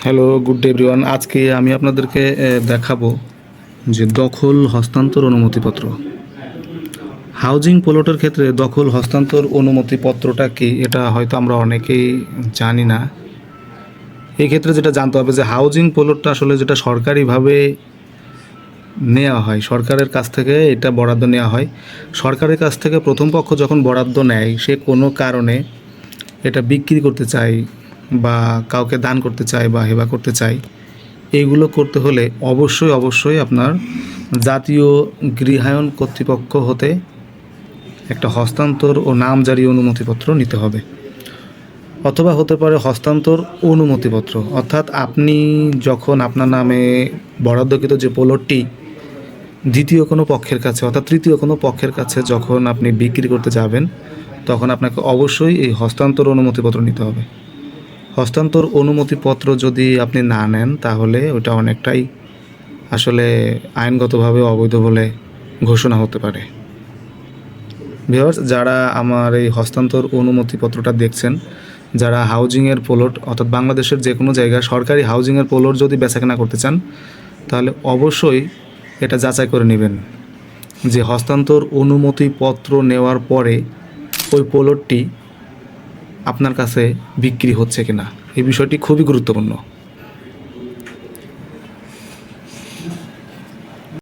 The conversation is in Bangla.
Hello, good day everyone. আজকে আমি আপনাদেরকে দেখাবো যে দখল হস্তান্তর অনুমতিপত্র। হাউজিং প্লটের ক্ষেত্রে দখল হস্তান্তর অনুমতিপত্রটা কি, এটা হয়তো আমরা অনেকেই জানি না। এই ক্ষেত্রে যেটা জানতে হবে যে হাউজিং প্লটটা আসলে যেটা সরকারিভাবে নেওয়া হয়, সরকারের কাছ থেকে এটা বরাদ্দ নেওয়া হয়। সরকারের কাছ থেকে প্রথম পক্ষ যখন বরাদ্দ নেয়, সে কোনো কারণে এটা বিক্রি করতে চায় বা কাউকে দান করতে চায় বা হেবা করতে চায়, এইগুলো করতে হলে অবশ্যই আপনার জাতীয় গৃহায়ন কর্তৃপক্ষ হতে একটা হস্তান্তর ও নামজারি অনুমতিপত্র নিতে হবে, অথবা হতে পারে হস্তান্তর অনুমতিপত্র। অর্থাৎ আপনি যখন আপনার নামে বরাদ্দকৃত যে প্লটটি দ্বিতীয় কোনো পক্ষের কাছে অর্থাৎ তৃতীয় কোনো পক্ষের কাছে যখন আপনি বিক্রি করতে যাবেন, তখন আপনাকে অবশ্যই এই হস্তান্তর অনুমতিপত্র নিতে হবে। হস্তান্তর অনুমতিপত্র যদি আপনি না নেন, তাহলে ওটা অনেকটাই আসলে আইনগতভাবে অবৈধ বলে ঘোষণা হতে পারে। ভিউয়ার্স, যারা আমার এই হস্তান্তর অনুমতিপত্রটা দেখছেন, যারা হাউজিংয়ের প্লট অর্থাৎ বাংলাদেশের যে কোনো জায়গায় সরকারি হাউজিংয়ের প্লট যদি বেচাকেনা করতে চান, তাহলে অবশ্যই এটা যাচাই করে নেবেন যে হস্তান্তর অনুমতিপত্র নেওয়ার পরে ওই প্লটটি আপনার কাছে বিক্রি হচ্ছে কিনা। এই বিষয়টি খুবই গুরুত্বপূর্ণ।